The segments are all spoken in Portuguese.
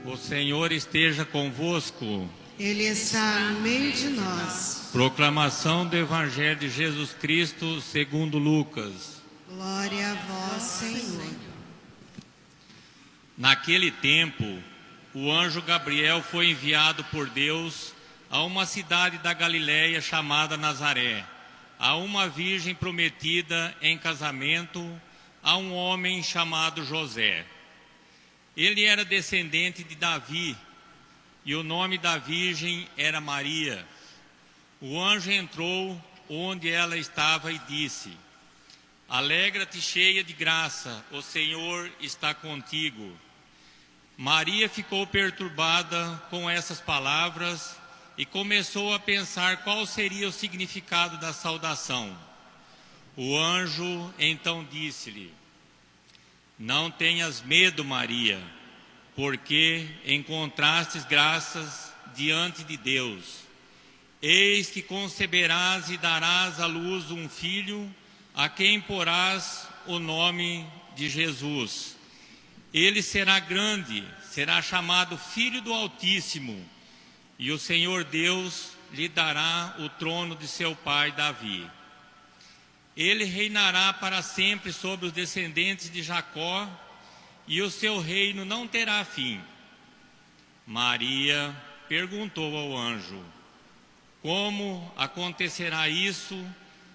O Senhor esteja convosco. Ele está no meio de nós. Proclamação do Evangelho de Jesus Cristo segundo Lucas. Glória a vós, Senhor. Naquele tempo, o anjo Gabriel foi enviado por Deus a uma cidade da Galiléia chamada Nazaré, a uma virgem prometida em casamento a um homem chamado José. Ele era descendente de Davi, e o nome da virgem era Maria. O anjo entrou onde ela estava e disse: Alegra-te, cheia de graça, o Senhor está contigo. Maria ficou perturbada com essas palavras e começou a pensar qual seria o significado da saudação. O anjo então disse-lhe: Não tenhas medo, Maria, porque encontrastes graças diante de Deus. Eis que conceberás e darás à luz um filho, a quem porás o nome de Jesus. Ele será grande, será chamado Filho do Altíssimo, e o Senhor Deus lhe dará o trono de seu pai Davi. Ele reinará para sempre sobre os descendentes de Jacó, e o seu reino não terá fim. Maria perguntou ao anjo: Como acontecerá isso,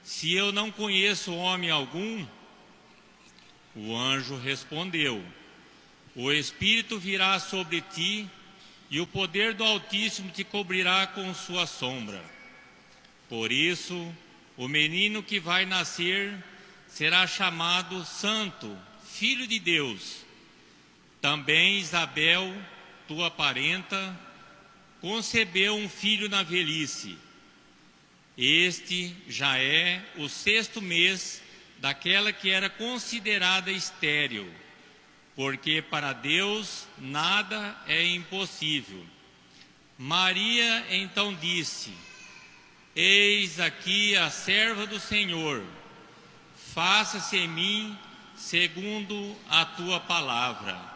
se eu não conheço homem algum? O anjo respondeu: O Espírito virá sobre ti, e o poder do Altíssimo te cobrirá com sua sombra. Por isso, o menino que vai nascer será chamado Santo, Filho de Deus. Também Isabel, tua parenta, concebeu um filho na velhice. Este já é o 6º mês daquela que era considerada estéril, porque para Deus nada é impossível. Maria então disse: Eis aqui a serva do Senhor, faça-se em mim segundo a tua palavra.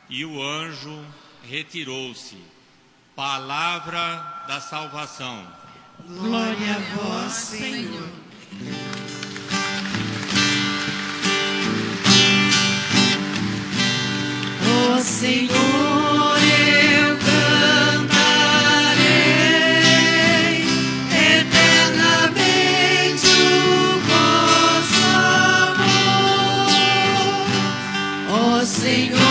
E o anjo retirou-se. Palavra da salvação. Glória a vós, Senhor. Ó Senhor, eu cantarei eternamente o vosso amor. Ó Senhor,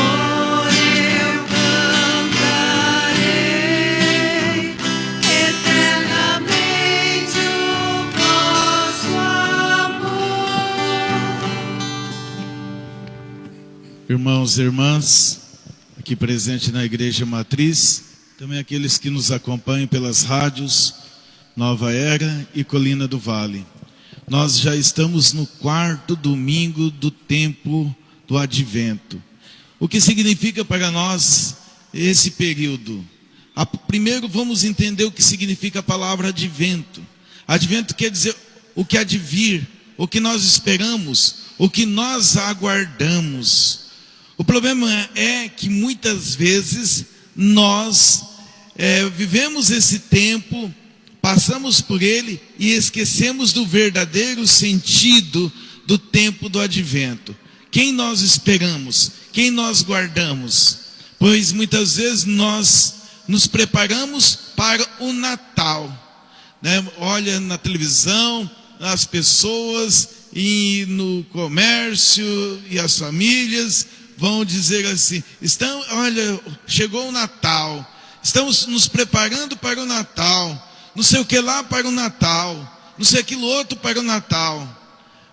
irmãos e irmãs, aqui presente na Igreja Matriz, também aqueles que nos acompanham pelas rádios Nova Era e Colina do Vale. Nós já estamos no 4º domingo do tempo do Advento. O que significa para nós esse período? Primeiro vamos entender o que significa a palavra advento. Advento quer dizer o que há de vir, o que nós esperamos, o que nós aguardamos. O problema é que muitas vezes nós vivemos esse tempo, passamos por ele e esquecemos do verdadeiro sentido do tempo do advento. Quem nós esperamos? Quem nós guardamos? Pois muitas vezes nós nos preparamos para o Natal, né? Olha na televisão, as pessoas e no comércio e as famílias vão dizer assim: olha, chegou o Natal, estamos nos preparando para o Natal, não sei o que lá para o Natal, não sei aquilo outro para o Natal.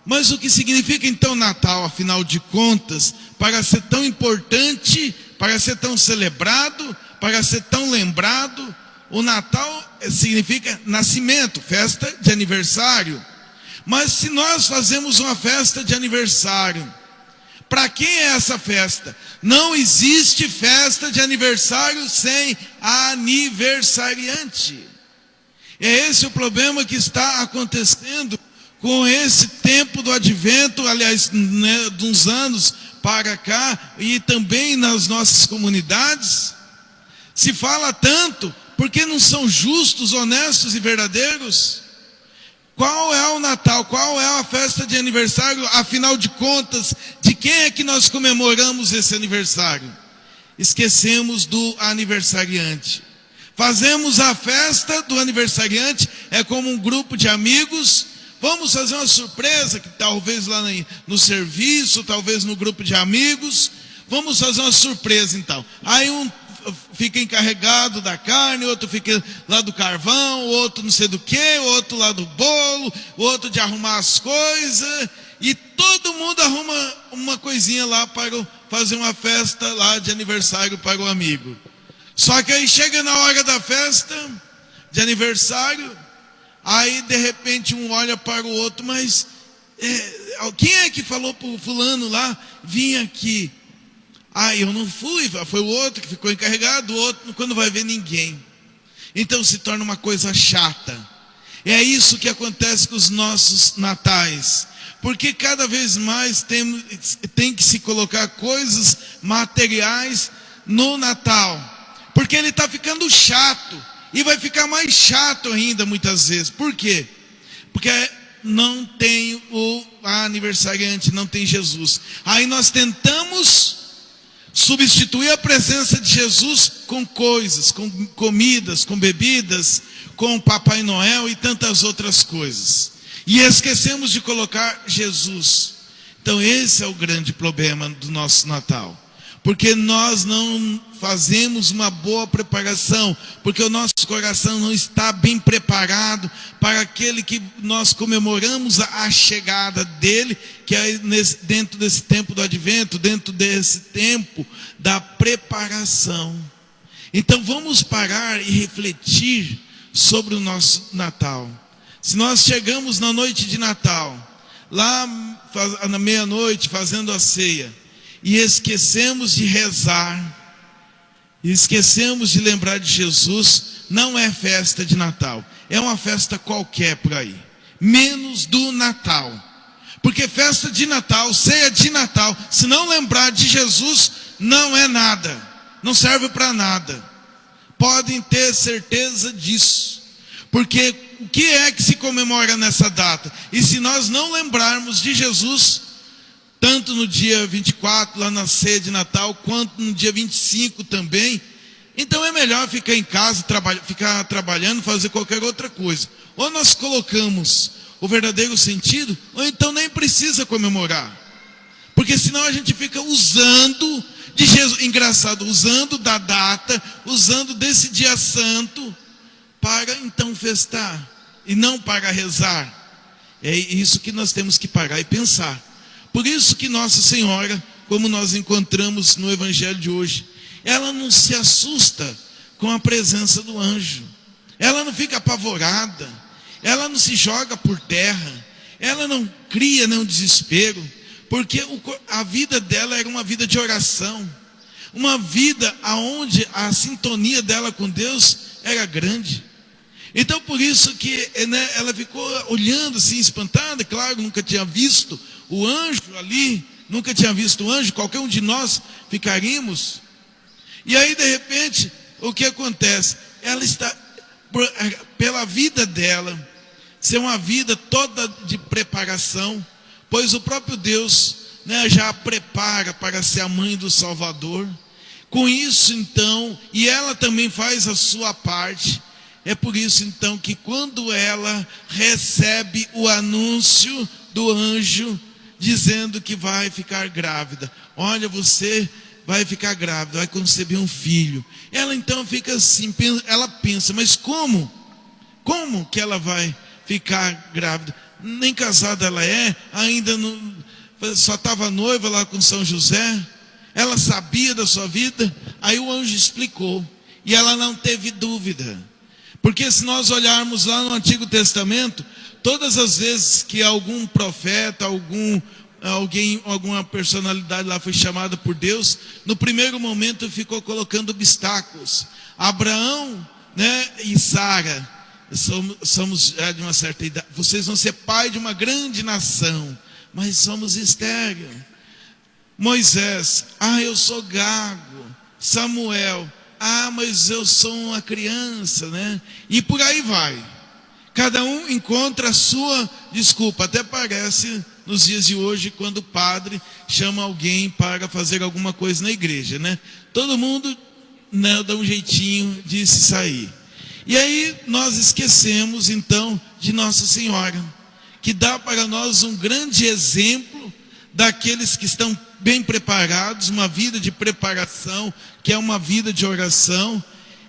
Mas o que significa então Natal, afinal de contas, para ser tão importante, para ser tão celebrado, para ser tão lembrado? O Natal significa nascimento, festa de aniversário. Mas se nós fazemos uma festa de aniversário, para quem é essa festa? Não existe festa de aniversário sem aniversariante. É esse o problema que está acontecendo com esse tempo do advento, aliás, né, de uns anos para cá, e também nas nossas comunidades. Se fala tanto, por que não são justos, honestos e verdadeiros? Qual é o Natal? Qual é a festa de aniversário? Afinal de contas, de quem é que nós comemoramos esse aniversário? Esquecemos do aniversariante. Fazemos a festa do aniversariante, é como um grupo de amigos. Vamos fazer uma surpresa, que talvez lá no serviço, talvez no grupo de amigos. Vamos fazer uma surpresa então. Aí um fica encarregado da carne, outro fica lá do carvão, outro não sei do que, outro lá do bolo, outro de arrumar as coisas, e todo mundo arruma uma coisinha lá para fazer uma festa lá de aniversário para o amigo. Só que aí chega na hora da festa de aniversário, aí de repente um olha para o outro, mas quem é que falou para o fulano lá, vim aqui? Eu não fui, foi o outro que ficou encarregado, o outro quando vai ver ninguém. Então se torna uma coisa chata. É isso que acontece com os nossos natais. Porque cada vez mais tem que se colocar coisas materiais no Natal. Porque ele está ficando chato. E vai ficar mais chato ainda muitas vezes. Por quê? Porque não tem o aniversariante, não tem Jesus. Aí nós tentamos substituir a presença de Jesus com coisas, com comidas, com bebidas, com Papai Noel e tantas outras coisas. E esquecemos de colocar Jesus. Então esse é o grande problema do nosso Natal. Porque nós não fazemos uma boa preparação, porque o nosso coração não está bem preparado para aquele que nós comemoramos a chegada dele, que é dentro desse tempo do advento, dentro desse tempo da preparação. Então vamos parar e refletir sobre o nosso Natal. Se nós chegamos na noite de Natal, lá na meia-noite fazendo a ceia, e esquecemos de rezar, e esquecemos de lembrar de Jesus, não é festa de Natal, é uma festa qualquer por aí, menos do Natal. Porque festa de Natal, ceia de Natal, se não lembrar de Jesus, não é nada, não serve para nada. Podem ter certeza disso. Porque o que é que se comemora nessa data? E se nós não lembrarmos de Jesus, tanto no dia 24, lá na ceia de Natal, quanto no dia 25 também, então é melhor ficar em casa, ficar trabalhando, fazer qualquer outra coisa. Ou nós colocamos o verdadeiro sentido, ou então nem precisa comemorar. Porque senão a gente fica usando de Jesus, engraçado, usando da data, usando desse dia santo, para então festar, e não para rezar. É isso que nós temos que parar e pensar. Por isso que Nossa Senhora, como nós encontramos no Evangelho de hoje, ela não se assusta com a presença do anjo. Ela não fica apavorada. Ela não se joga por terra. Ela não cria nenhum desespero. Porque a vida dela era uma vida de oração. Uma vida onde a sintonia dela com Deus era grande. Então por isso que ela ficou olhando assim, espantada. Claro, nunca tinha visto o anjo ali, nunca tinha visto o anjo, qualquer um de nós ficaríamos. E aí de repente, o que acontece? Ela está, pela vida dela, ser uma vida toda de preparação, pois o próprio Deus já a prepara para ser a mãe do Salvador. Com isso então, e ela também faz a sua parte. É por isso então que quando ela recebe o anúncio do anjo, dizendo que vai ficar grávida, olha, você vai ficar grávida, vai conceber um filho. Ela então fica assim, ela pensa, mas como que ela vai ficar grávida? Nem casada ela é, ainda não, só estava noiva lá com São José. Ela sabia da sua vida. Aí o anjo explicou, e ela não teve dúvida. Porque se nós olharmos lá no Antigo Testamento, todas as vezes que algum profeta, alguma personalidade lá foi chamada por Deus, no primeiro momento ficou colocando obstáculos. Abraão, e Sara, somos já de uma certa idade, vocês vão ser pai de uma grande nação, mas somos estéril. Moisés, eu sou gago. Samuel, Ah, mas eu sou uma criança, né? E por aí vai. Cada um encontra a sua desculpa. Até parece nos dias de hoje, quando o padre chama alguém para fazer alguma coisa na igreja, né? Todo mundo, né, dá um jeitinho de se sair. E aí nós esquecemos então de Nossa Senhora, que dá para nós um grande exemplo daqueles que estão bem preparados, uma vida de preparação, que é uma vida de oração,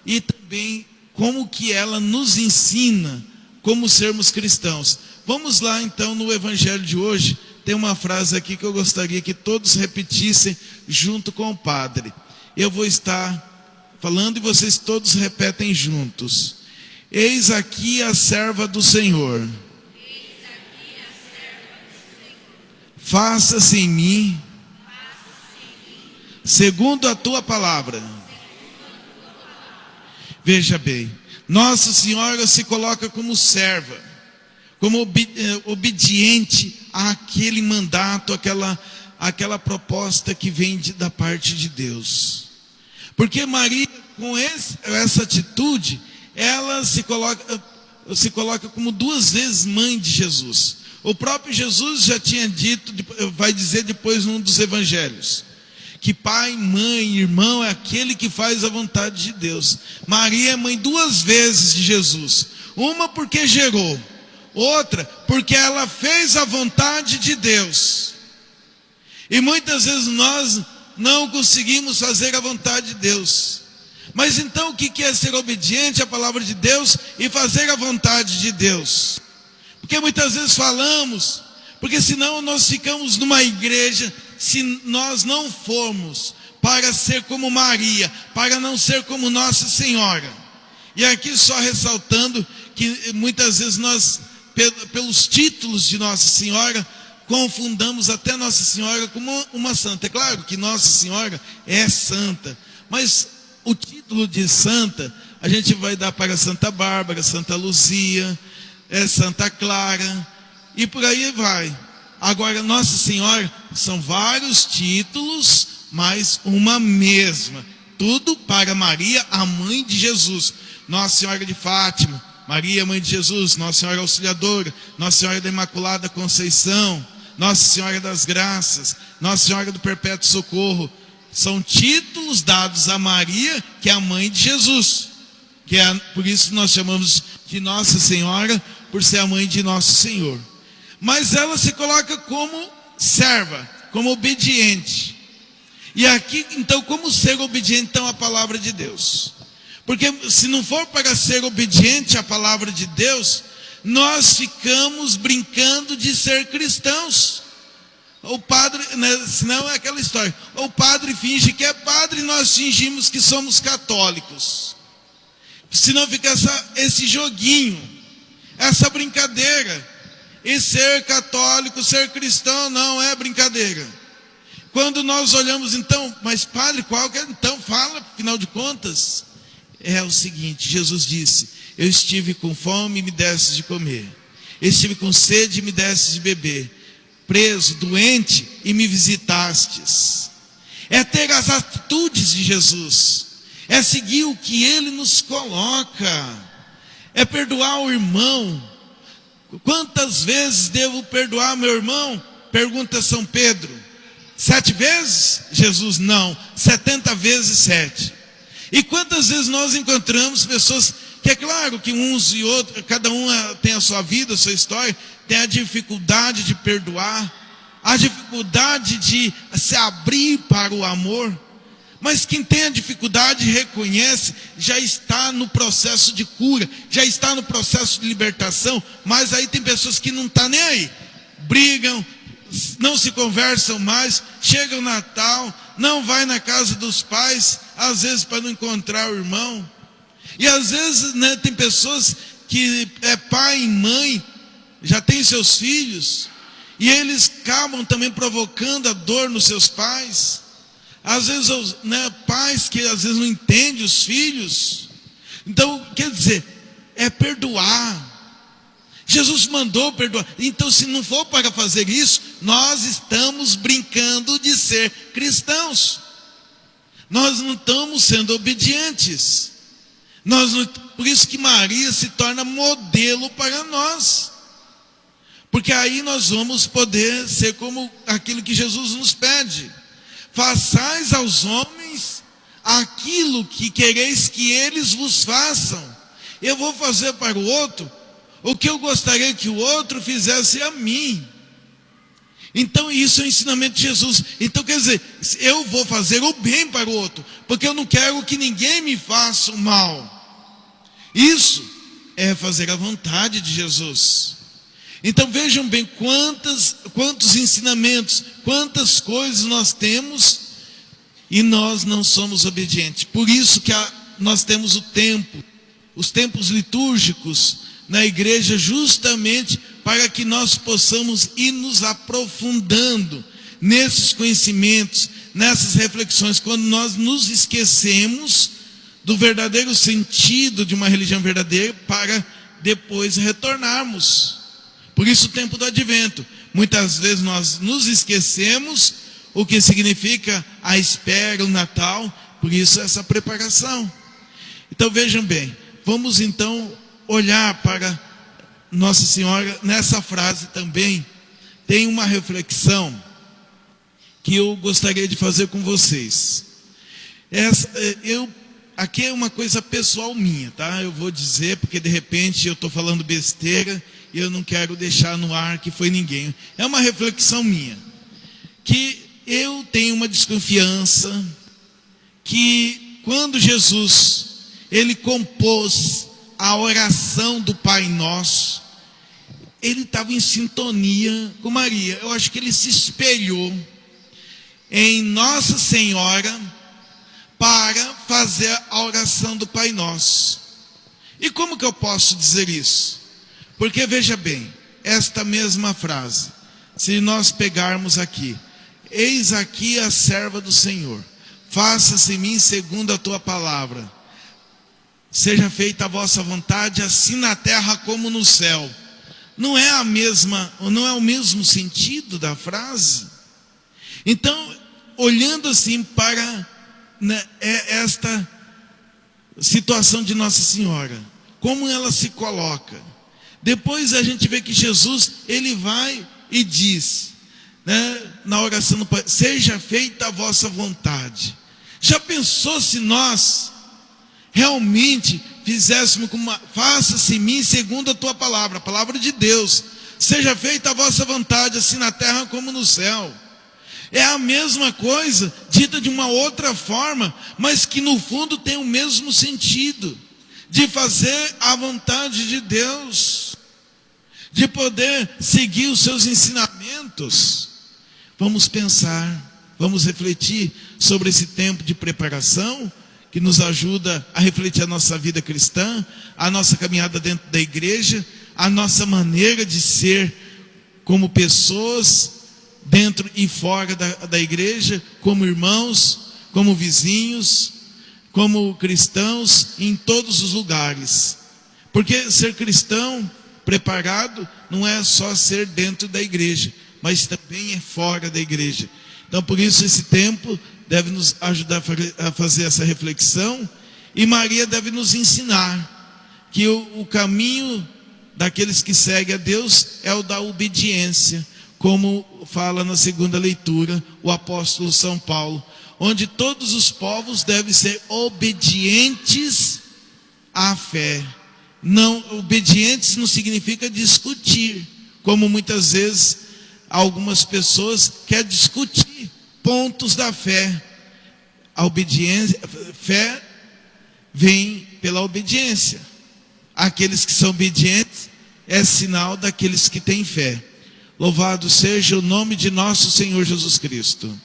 e também como que ela nos ensina como sermos cristãos. Vamos lá então no evangelho de hoje, tem uma frase aqui que eu gostaria que todos repetissem junto com o padre. Eu vou estar falando e vocês todos repetem juntos. Eis aqui a serva do Senhor. Faça-se em mim segundo a tua palavra. Veja bem, Nossa Senhora se coloca como serva, como obediente àquele mandato, aquela proposta que vem da parte de Deus. Porque Maria, com essa atitude, ela se coloca como 2 vezes mãe de Jesus. O próprio Jesus já tinha dito, vai dizer depois num dos evangelhos, que pai, mãe, irmão é aquele que faz a vontade de Deus. Maria é mãe 2 vezes de Jesus. Uma porque gerou, outra porque ela fez a vontade de Deus. E muitas vezes nós não conseguimos fazer a vontade de Deus. Mas então o que é ser obediente à palavra de Deus e fazer a vontade de Deus? Porque muitas vezes falamos, porque senão nós ficamos numa igreja, se nós não formos para ser como Maria, para não ser como Nossa Senhora. E aqui só ressaltando que muitas vezes nós, pelos títulos de Nossa Senhora, confundamos até Nossa Senhora como uma santa. É claro que Nossa Senhora é santa, mas o título de santa a gente vai dar para Santa Bárbara, Santa Luzia, Santa Clara, e por aí vai. Agora, Nossa Senhora, são vários títulos, mas uma mesma. Tudo para Maria, a mãe de Jesus. Nossa Senhora de Fátima, Maria, mãe de Jesus. Nossa Senhora Auxiliadora, Nossa Senhora da Imaculada Conceição, Nossa Senhora das Graças, Nossa Senhora do Perpétuo Socorro. São títulos dados a Maria, que é a mãe de Jesus. Por isso nós chamamos de Nossa Senhora, por ser a mãe de Nosso Senhor. Mas ela se coloca como serva, como obediente. E aqui, então, como ser obediente então à palavra de Deus? Porque se não for para ser obediente à palavra de Deus, nós ficamos brincando de ser cristãos. O padre, né, senão é aquela história, o padre finge que é padre e nós fingimos que somos católicos. Senão fica esse joguinho, essa brincadeira. E ser católico, ser cristão não é brincadeira. Quando nós olhamos então, mas padre, qual que é? Então fala, afinal de contas. É o seguinte, Jesus disse: eu estive com fome e me deste de comer, eu estive com sede e me deste de beber, preso, doente e me visitastes. É ter as atitudes de Jesus, é seguir o que Ele nos coloca, é perdoar o irmão. Quantas vezes devo perdoar meu irmão? Pergunta São Pedro. 7 vezes? Jesus, não, 70 vezes 7. E quantas vezes nós encontramos pessoas que é claro que uns e outros, cada um tem a sua vida, a sua história, tem a dificuldade de perdoar, a dificuldade de se abrir para o amor. Mas quem tem a dificuldade reconhece, já está no processo de cura, já está no processo de libertação. Mas aí tem pessoas que não estão nem aí, brigam, não se conversam mais, chega o Natal, não vai na casa dos pais, às vezes para não encontrar o irmão. E às vezes, né, tem pessoas que é pai e mãe, já tem seus filhos, e eles acabam também provocando a dor nos seus pais. Às vezes, né, pais que às vezes não entendem os filhos. Então, quer dizer, é perdoar. Jesus mandou perdoar. Então, se não for para fazer isso, nós estamos brincando de ser cristãos. Nós não estamos sendo obedientes. Por isso que Maria se torna modelo para nós. Porque aí nós vamos poder ser como aquilo que Jesus nos pede. Façais aos homens aquilo que quereis que eles vos façam. Eu vou fazer para o outro o que eu gostaria que o outro fizesse a mim. Então isso é o ensinamento de Jesus. Então quer dizer, eu vou fazer o bem para o outro, porque eu não quero que ninguém me faça o mal. Isso é fazer a vontade de Jesus. Então vejam bem quantos ensinamentos, quantas coisas nós temos e nós não somos obedientes. Por isso que nós temos os tempos litúrgicos na igreja, justamente para que nós possamos ir nos aprofundando nesses conhecimentos, nessas reflexões. Quando nós nos esquecemos do verdadeiro sentido de uma religião verdadeira, para depois retornarmos. Por isso o tempo do advento. Muitas vezes nós nos esquecemos o que significa a espera, o Natal. Por isso essa preparação. Então vejam bem, vamos então olhar para Nossa Senhora. Nessa frase também tem uma reflexão que eu gostaria de fazer com vocês. Aqui é uma coisa pessoal minha, tá? Eu vou dizer, porque de repente eu estou falando besteira e eu não quero deixar no ar que foi ninguém. É uma reflexão minha, que eu tenho uma desconfiança que quando Jesus, ele compôs a oração do Pai Nosso, ele estava em sintonia com Maria. Eu acho que ele se espelhou em Nossa Senhora para fazer a oração do Pai Nosso. E como que eu posso dizer isso? Porque veja bem, esta mesma frase, se nós pegarmos aqui: eis aqui a serva do Senhor, faça-se em mim segundo a tua palavra, seja feita a vossa vontade, assim na terra como no céu. Não é o mesmo sentido da frase? Então, olhando assim para esta situação de Nossa Senhora, como ela se coloca, depois a gente vê que Jesus, ele vai e diz, na oração do Pai: seja feita a vossa vontade. Já pensou se nós realmente fizéssemos como faça-se em mim segundo a tua palavra, a palavra de Deus, seja feita a vossa vontade, assim na terra como no céu. É a mesma coisa, dita de uma outra forma, mas que no fundo tem o mesmo sentido, de fazer a vontade de Deus, de poder seguir os seus ensinamentos. Vamos pensar, vamos refletir sobre esse tempo de preparação, que nos ajuda a refletir a nossa vida cristã, a nossa caminhada dentro da igreja, a nossa maneira de ser como pessoas, dentro e fora da igreja, como irmãos, como vizinhos, como cristãos, em todos os lugares. Porque ser cristão preparado não é só ser dentro da igreja, mas também é fora da igreja. Então por isso esse tempo deve nos ajudar a fazer essa reflexão, e Maria deve nos ensinar que o caminho daqueles que seguem a Deus é o da obediência, como fala na segunda leitura o apóstolo São Paulo, onde todos os povos devem ser obedientes à fé. Não, obedientes não significa discutir, como muitas vezes algumas pessoas querem discutir pontos da fé. A obediência, fé vem pela obediência. Aqueles que são obedientes é sinal daqueles que têm fé. Louvado seja o nome de nosso Senhor Jesus Cristo.